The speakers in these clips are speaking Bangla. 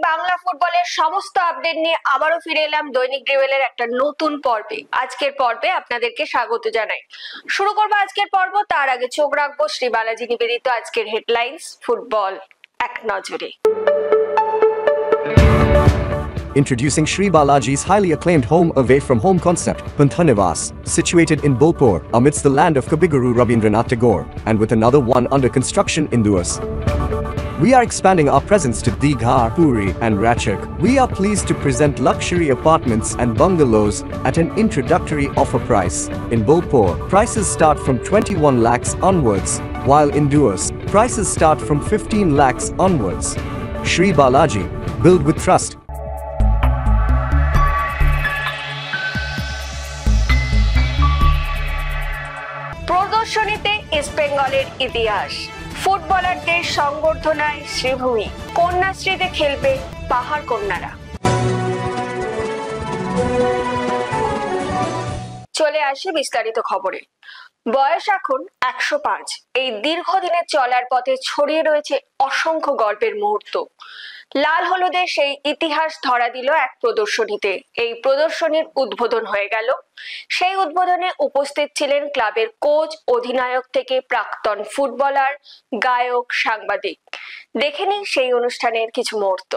বাংলা ফুটবলের সমস্ত আপডেট নিয়ে আবারও ফিরে এলাম দৈনিক রিভেলের একটা নতুন পর্বে। আজকের পর্বে আপনাদেরকে স্বাগত জানাই। শুরু করবো আজকের পর্ব, তার আগে চোখ রাখবো শ্রী বালাজি নিবেদিত আজকের হেডলাইন্স ফুটবল এক নজরে। Introducing Sri Balaji's highly acclaimed home away from home concept, Panthanivas, situated in Bolpur, amidst the land of Kabiguru Rabindranath Tagore, and with another one under construction in Duas. We are expanding our presence to Digha, Puri, and Ratchak. We are pleased to present luxury apartments and bungalows at an introductory offer price. In Bolpur, prices start from 21 lakhs onwards, while in Duas, prices start from 15 lakhs onwards. Sri Balaji, build with trust. প্রদর্শনীতে ইস্ট বেঙ্গলের ইতিহাস, ফুটবলারদের সংবর্ধনায় শ্রীভূমি, কন্যাশ্রীতে খেলবে পাহাড় কন্যারা। চলে আসি বিস্তারিত খবরে। বয়স এখন 105। এই দীর্ঘদিনের চলার পথে ছড়িয়ে রয়েছে অসংখ্য গল্পের মুহূর্ত। লাল হলুদের সেই ইতিহাস ধরা দিল এক প্রদর্শনীতে। এই প্রদর্শনীর উদ্বোধন হয়ে গেল। সেই উদ্বোধনে উপস্থিত ছিলেন ক্লাবের কোচ, অধিনায়ক থেকে প্রাক্তন ফুটবলার, গায়ক, সাংবাদিক। দেখে নিন সেই অনুষ্ঠানের কিছু মুহূর্ত।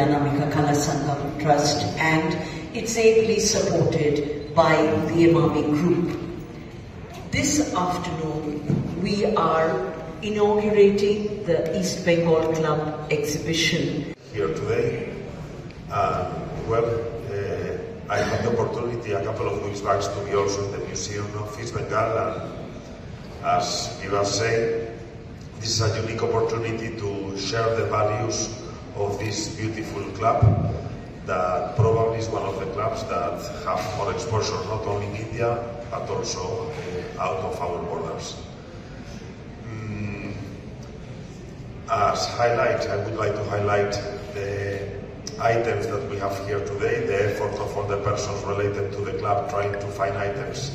Anamika Kala Sangam Trust, and it's ably supported by the Emami Group. This afternoon, we are inaugurating the East Bengal Club exhibition. Here today, I had the opportunity a couple of weeks back to be also in the Museum of East Bengal, and as Viva said, this is a unique opportunity to share the values of this beautiful club that probably is one of the clubs that have more exposure not only in India but also out of our borders. As highlight, I would like to highlight the items that we have here today, the effort of all the persons related to the club trying to find items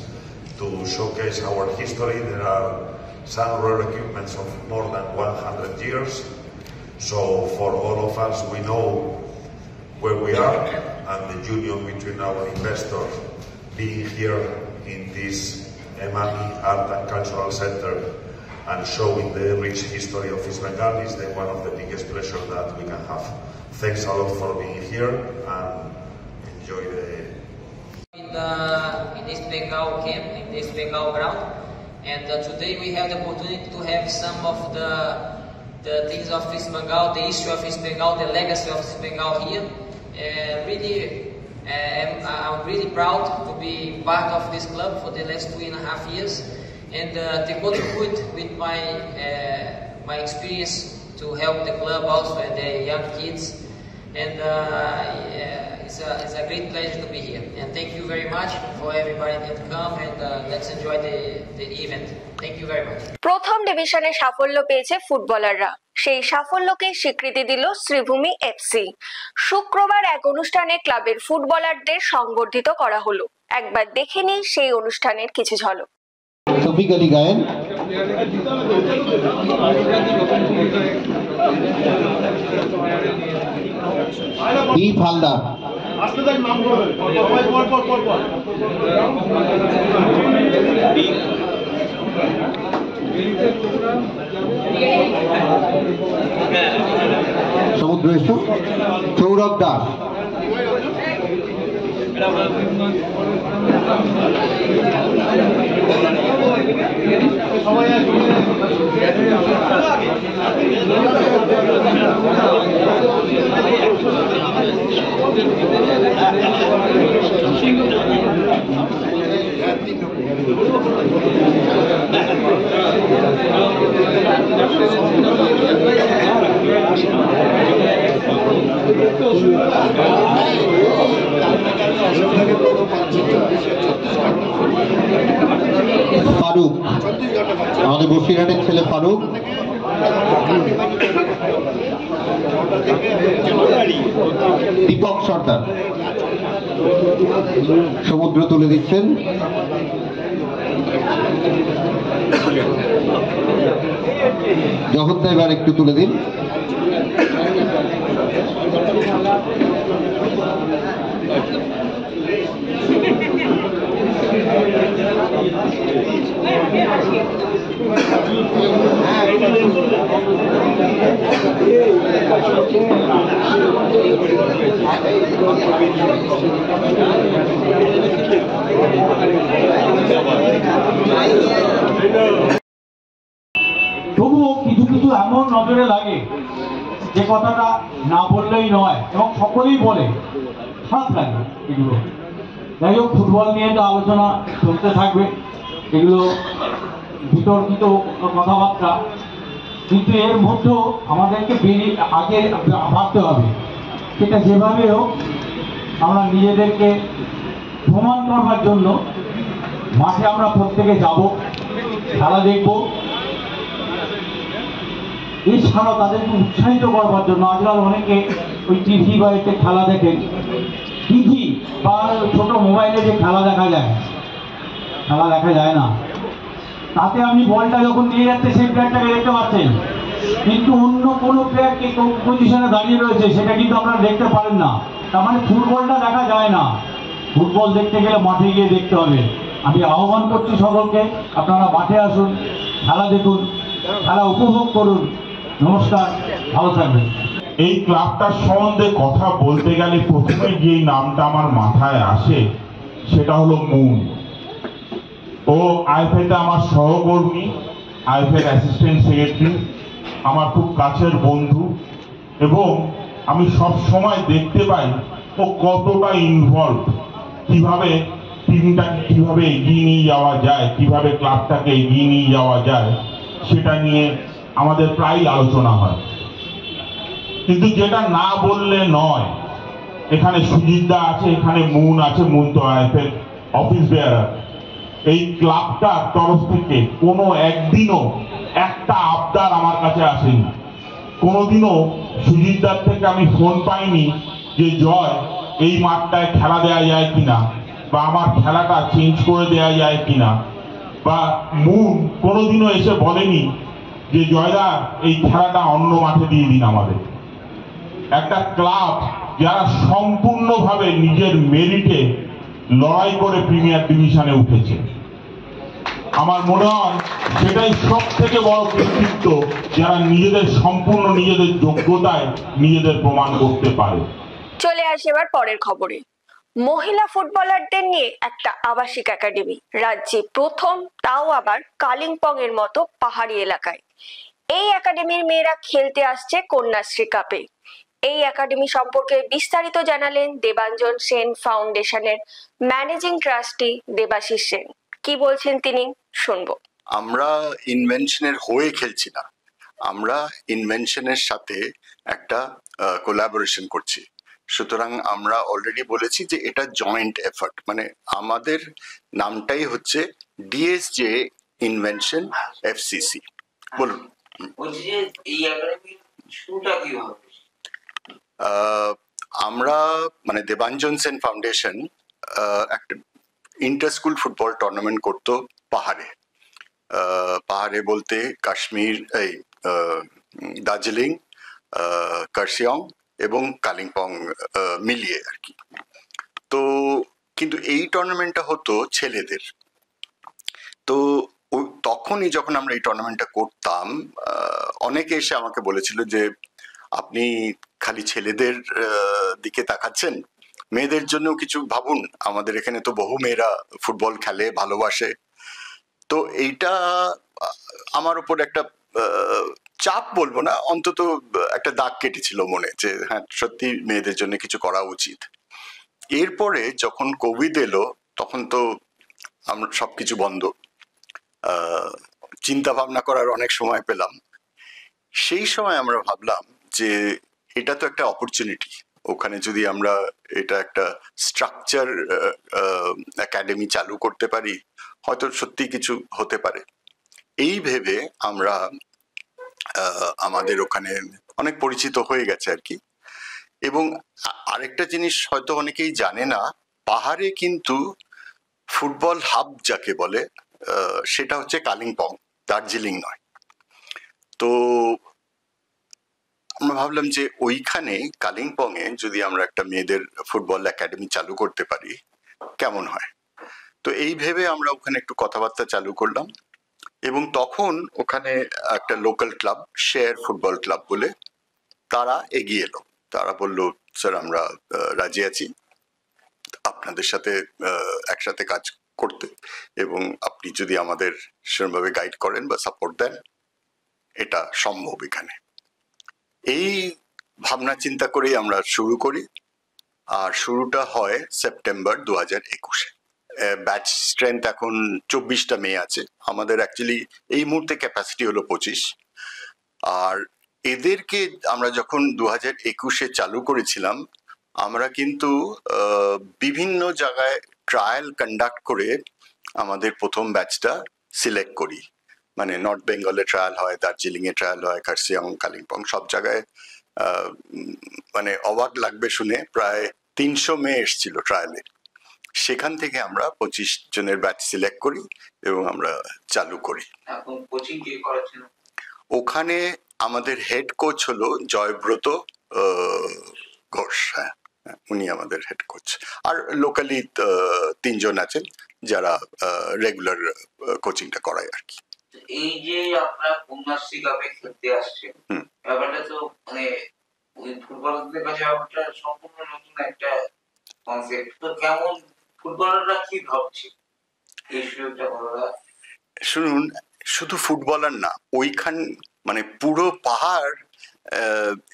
to showcase our history. There are some rare equipments of more than 100 years. So for all of us, we know where we are, and the union between our investors being here in this Emami Art and Cultural Center and showing the rich history of East Bengal is one of the biggest pleasures that we can have. Thanks a lot for being here and enjoy the... In East Bengal camp, in the East Bengal ground, and today we have the opportunity to have some of the things of East Bengal, the history of East Bengal, the legacy of East Bengal here. I'm really proud to be part of this club for the last 2.5 years, and to contribute with my experience to help the club also and the young kids. And it's a great pleasure to be here. And thank you very much for everybody that come, and let's enjoy the event. Thank you very much. প্রথম ডিভিশনে সাফল্য পেয়েছে ফুটবলাররা, সেই সাফল্যকে স্বীকৃতি দিল শ্রীভূমি এফসি। শুক্রবার এক অনুষ্ঠানে ক্লাবের ফুটবলারদের সংবর্ধিত করা হলো। একবার দেখে নিই সেই অনুষ্ঠানের কিছু ঝলক। শফিক আলী গায়েন, দীপ হালদার, সমুদ্র এসো, সৌরভ দাস, ফারুক, আমাদের বসিরহাটের ছেলে ফারুক, দীপক সর্দার সমুদ্র তুলে দিচ্ছেন, জগৎ এবার একটু তুলে দিন। তবুও কিছু কিছু এমন নজরে লাগে যে কথাটা না বললেই নয়, এবং সকলেই বলে, খারাপ লাগে এগুলো। যাই হোক, ফুটবল নিয়ে তো আলোচনা চলতে থাকবে, এগুলো বিতর্কিত কথাবার্তা, কিন্তু এর মধ্যেও আমাদেরকে আগে ভাবতে হবে, সেটা যেভাবে হোক আমরা নিজেদেরকে প্রমাণ করবার জন্য মাঠে আমরা প্রত্যেকে যাব, খেলা দেখব, এছাড়াও তাদেরকে উৎসাহিত করবার জন্য। আজকাল অনেকে ওই টিভি বা এতে খেলা দেখেন, টিভি বা ছোট মোবাইলে যে খেলা দেখা যায়, খেলা দেখা যায় না, তাতে আপনি বলটা যখন নিয়ে যাচ্ছে সেই প্লেয়ারটাকে দেখতে পাচ্ছেন, কিন্তু অন্য কোনো প্লেয়ার কে কোন পজিশনে দাঁড়িয়ে রয়েছে সেটা কিন্তু আপনারা দেখতে পারেন না। তার মানে ফুটবলটা দেখা যায় না। ফুটবল দেখতে গেলে মাঠে গিয়ে দেখতে হবে। আমি আহ্বান করছি সকলকে, আপনারা মাঠে আসুন, খেলা দেখুন, খেলা উপভোগ করুন। নমস্কার, ভালো থাকবেন। এই ক্লাবটার সম্বন্ধে কথা বলতে গেলে প্রথমে যে নামটা আমার মাথায় আসে সেটা হলো মুন। ও আইএফএতে আমার সহকর্মী, আইএফএর অ্যাসিস্ট্যান্ট সেক্রেটারি, আমার খুব কাছের বন্ধু, এবং আমি সব সময় দেখতে পাই ও কতটা ইনভলভ, কিভাবে টিমটাকে কিভাবে এগিয়ে নিয়ে যাওয়া যায়, কিভাবে ক্লাবটাকে এগিয়ে নিয়ে যাওয়া যায়, সেটা নিয়ে আমাদের প্রায়ই আলোচনা হয়। কিন্তু যেটা না বললে নয়, এখানে সুজিতদা আছে, এখানে মুন আছে, মুন তো আইএফএর অফিস বেয়ারার। এই ক্লাবটার তরফ থেকে কোনো একদিনও একটা আবদার আমার কাছে আসেনি। কোনোদিনও সুজিতদার থেকে আমি ফোন পাইনি যে জয় এই মাঠটায় খেলা দেওয়া যায় কিনা, বা আমার খেলাটা চেঞ্জ করে দেওয়া যায় কিনা, বা মুন কোনোদিনও এসে বলেনি যে জয়দা এই খেলাটা অন্য মাঠে দিয়ে দিন আমাদের। একটা ক্লাব যারা সম্পূর্ণভাবে নিজের মেরিটে লড়াই করে প্রিমিয়ার ডিভিশনে উঠেছে, আমার মনে হয় সেটাই সব থেকে বড় কৃতিত্ব, যারা নিজেদের সম্পূর্ণ নিজেদের যোগ্যতায় নিজেদের প্রমাণ করতে পারে। চলে আসে এবার পরের খবরে। মহিলা ফুটবলারদের নিয়ে একটা আবাসিক একাডেমি, রাজ্যে প্রথম, তাও আবার কালিম্পং এর মতো পাহাড়ি এলাকায়। এই একাডেমির মেয়েরা খেলতে আসছে কন্যাশ্রী কাপে। এই একাডেমি সম্পর্কে বিস্তারিত জানালেন দেবাঞ্জন সেন ফাউন্ডেশনের ম্যানেজিং ট্রাস্টি দেবাশিস সেন। কি বলছেন তিনি, শুনবো। আমরা ইনভেনশনের হয়ে খেলছি না, আমরা ইনভেনশনের সাথে একটা কোলাবোরেশন করছি। সুতরাং আমরা অলরেডি বলেছি যে এটা জয়েন্ট এফর্ট, মানে আমাদের নামটাই হচ্ছে ডিএসজে ইনভেনশন এফসিসি। বলুন। আমরা মানে দেবাঞ্জন সেন ফাউন্ডেশন একটা ইন্টার স্কুল ফুটবল টুর্নামেন্ট করতো পাহাড়ে। পাহাড়ে বলতে কাশ্মীর, এই দার্জিলিং, কার্শিয়ং এবং কালিম্পং মিলিয়ে আর কি। তো কিন্তু এই টুর্নামেন্টটা হতো ছেলেদের। তো তখনই যখন আমরা এই টুর্নামেন্টটা করতাম, অনেকে এসে আমাকে বলেছিল যে আপনি খালি ছেলেদের দিকে তাকাচ্ছেন, মেয়েদের জন্য কিছু ভাবুন, আমাদের এখানে তো বহু মেয়েরা ফুটবল খেলে, ভালোবাসে। তো এইটা আমার উপর একটা চাপ বলবো না, অন্তত একটা দাগ কেটেছিল মনে, যে হ্যাঁ সত্যি মেয়েদের জন্য কিছু করা উচিত। এরপরে যখন কোভিড এলো তখন তো আমরা সবকিছু বন্ধ, চিন্তা ভাবনা করার অনেক সময় পেলাম। সেই সময় আমরা ভাবলাম যে এটা তো একটা অপরচুনিটি, ওখানে যদি আমরা এটা একটা স্ট্রাকচার একাডেমি চালু করতে পারি, হয়তো সত্যি কিছু হতে পারে। এই ভেবে আমরা আমাদের ওখানে অনেক পরিচিত হয়ে গেছে আর কি। এবং আরেকটা জিনিস হয়তো অনেকেই জানে না, পাহাড়ে কিন্তু ফুটবল হাব যাকে বলে সেটা হচ্ছে কালিম্পং, দার্জিলিং নয়। তো আমরা ভাবলাম যে ওইখানে কালিম্পং এ যদি আমরা একটা মেয়েদের ফুটবল একাডেমি চালু করতে পারি কেমন হয়। তো এই ভেবে আমরা ওখানে একটু কথাবার্তা চালু করলাম, এবং তখন ওখানে একটা local club, share football club বলে, তারা এগিয়ে এলো। তারা বলল স্যার আমরা রাজি আছি আপনাদের সাথে একসাথে কাজ করতে, এবং আপনি যদি আমাদের সেরকমভাবে গাইড করেন বা সাপোর্ট দেন, এটা সম্ভব এখানে। এই ভাবনা চিন্তা করেই আমরা শুরু করি, আর শুরুটা হয় সেপ্টেম্বর 2021-এ। ব্যাচ স্ট্রেংথ এখন 24টা মেয়ে আছে আমাদের। অ্যাকচুয়ালি এই মুহূর্তে ক্যাপাসিটি হলো 25। আর এদেরকে আমরা যখন 2021-এ চালু করেছিলাম, আমরা কিন্তু বিভিন্ন জায়গায় ট্রায়াল কন্ডাক্ট করে আমাদের প্রথম ব্যাচটা সিলেক্ট করি। মানে নর্থ বেঙ্গলে ট্রায়াল হয়, দার্জিলিং এ ট্রায়াল হয়, কার্শিয়ং, কালিম্পং, সব জায়গায়। মানে অবাক লাগবে শুনে, প্রায় 300 মেয়ে এসেছিল ট্রায়ালে। সেখান থেকে আমরা 25 জনের ব্যাচ সিলেক্ট করি এবং আমরা চালু করি। ওখানে আমাদের হেড কোচ হলো জয়ব্রত ঘোষ, হ্যাঁ উনি আমাদের হেড কোচ। আর লোকালি 3 জন আছেন যারা রেগুলার কোচিংটা করায় আর কি। এই যে আপনারা কন্যাশ্রী কাপে খেলতে আসছেন, ব্যাপারটা তো মানে ওই ফুটবলারদের কাছে ব্যাপারটা সম্পূর্ণ নতুন একটা কনসেপ্ট। তো কেমন ফুটবলাররা কি ভাবছে এই সুযোগটা করা? শুনুন, শুধু ফুটবলার না, ওইখান মানে পুরো পাহাড়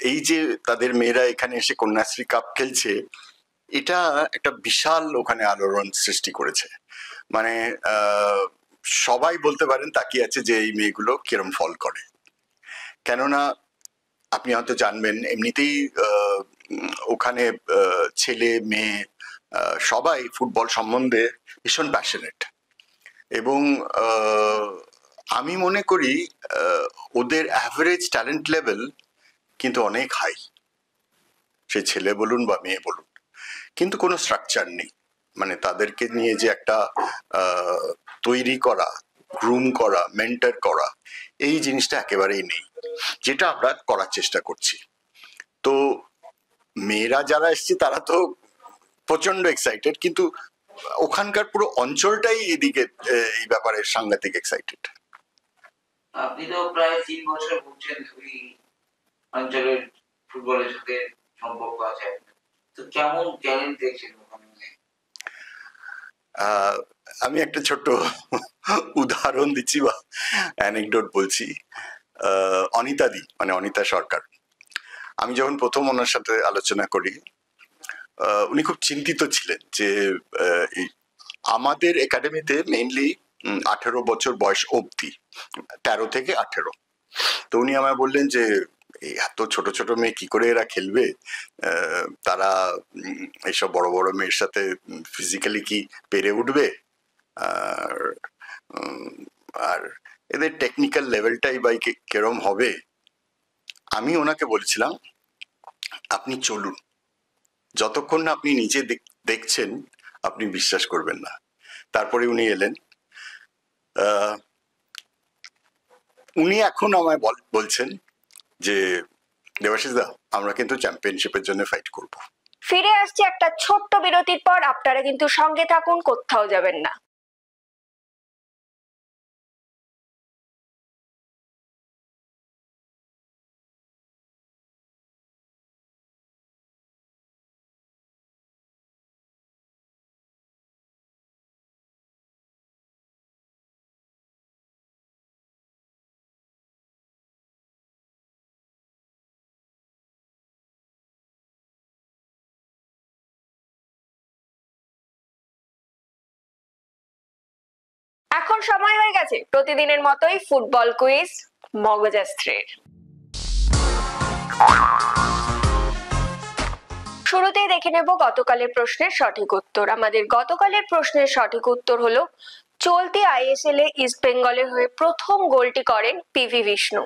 এই যে তাদের মেয়েরা এখানে এসে কন্যাশ্রী কাপ খেলছে, এটা একটা বিশাল ওখানে আলোড়ন সৃষ্টি করেছে। মানে সবাই বলতে পারেন তাকিয়ে আছে যে এই মেয়েগুলো কিরম ফল করে। কেননা আপনি হয়তো জানবেন, এমনিতেই ওখানে ছেলে মেয়ে সবাই ফুটবল সম্বন্ধে ভীষণ প্যাশনেট, এবং আমি মনে করি ওদের অ্যাভারেজ ট্যালেন্ট লেভেল কিন্তু অনেক হাই, সে ছেলে বলুন বা মেয়ে বলুন, কিন্তু কোনো স্ট্রাকচার নেই। মানে তাদেরকে নিয়ে যে একটা তৈরি করা, গ্রুম করা, মেন্টর করা, এই জিনিসটা একেবারেই নেই, যেটা আমরা করার চেষ্টা করছি। তো মেয়েরা যারা এসছে তারা তো প্রচন্ড এক্সাইটেড, কিন্তু ওখানকার পুরো অঞ্চলটাই এদিকে এই ব্যাপারে সাংঘাতিক এক্সাইটেড। আপনি তো প্রায় 3 বছর ঘুরছেন, ওই অঞ্চলের ফুটবলের সাথে সম্পর্ক আছে, তো কেমন ট্যালেন্ট দেখছেন ওখানে? আমি একটা ছোট্ট উদাহরণ দিচ্ছি বা অ্যানেকডোট বলছি। অনিতা দি, মানে অনিতা সরকার, আমি যখন প্রথম ওনার সাথে আলোচনা করি, উনি খুব চিন্তিত ছিলেন যে আমাদের একাডেমিতে মেইনলি 18 বছর বয়স অবধি, 13 থেকে 18। তো উনি আমায় বললেন যে এই এত ছোট ছোট মেয়ে কি করে এরা খেলবে, তারা এইসব বড় বড় মেয়ের সাথে ফিজিক্যালি কি পেরে উঠবে, আর এদের টেকনিক্যাল লেভেলটাই বা কিরম হবে। আমি ওনাকে বলছিলাম, আপনি চলুন, যতক্ষণ না আপনি নিজে দেখছেন আপনি বিশ্বাস করবেন না। তারপরে উনি এলেন, উনি এখন আমায় বলছেন যে দেবাশিস দা, আমরা কিন্তু চ্যাম্পিয়নশিপের জন্য ফাইট করব। ফিরে আসছে একটা ছোট্ট বিরতির পর, আপনারা কিন্তু সঙ্গে থাকুন, কোথাও যাবেন না। এখন সময় হয়ে গেছে প্রতিদিনের মতোই ফুটবল কুইজ মগজাস্ত্রের। শুরুতেই দেখে নেব গতকালের প্রশ্নের সঠিক উত্তর। আমাদের গতকালের প্রশ্নের সঠিক উত্তর হলো, চলতি আইএসএল এ ইস্ট বেঙ্গলের হয়ে প্রথম গোলটি করেন পিভি বিষ্ণু।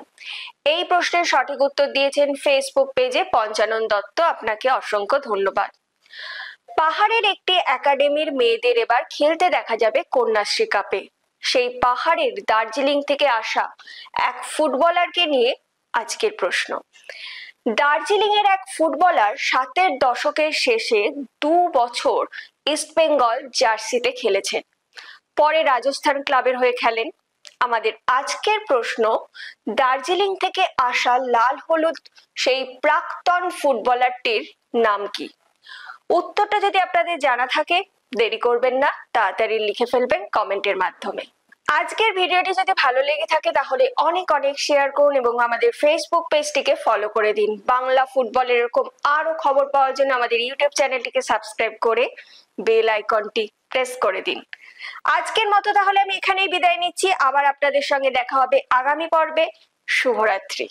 এই প্রশ্নের সঠিক উত্তর দিয়েছেন ফেসবুক পেজে পঞ্চানন দত্ত, আপনাকে অসংখ্য ধন্যবাদ। পাহাড়ের একটি একাডেমির মেয়েদের এবার খেলতে দেখা যাবে কন্যাশ্রী কাপে। সেই পাহাড়ের দার্জিলিং থেকে আসা এক ফুটবলারকে নিয়ে আজকের প্রশ্ন। দার্জিলিং এর এক ফুটবলার 60-এর দশকের শেষে 2 বছর ইস্ট বেঙ্গল জার্সিতে খেলেছেন, পরে রাজস্থান ক্লাবের হয়ে খেলেন। আমাদের আজকের প্রশ্ন, দার্জিলিং থেকে আসা লাল হলুদ সেই প্রাক্তন ফুটবলারটির নাম কি? উত্তরটা যদি আপনাদের জানা থাকে দেরি করবেন না, তাড়াতাড়ি লিখে ফেলবেন কমেন্টের মাধ্যমে। আজকের ভিডিওটি যদি ভালো লেগে থাকে তাহলে অনেক অনেক শেয়ার করুন এবং আমাদের ফেসবুক পেজটিকে ফলো করে দিন। বাংলা ফুটবলের এরকম আরো খবর পাওয়ার জন্য আমাদের ইউটিউব চ্যানেলটিকে সাবস্ক্রাইব করে বেল আইকনটি প্রেস করে দিন। আজকের মতো তাহলে আমি এখানেই বিদায় নিচ্ছি, আবার আপনাদের সঙ্গে দেখা হবে আগামী পর্বে। শুভরাত্রি।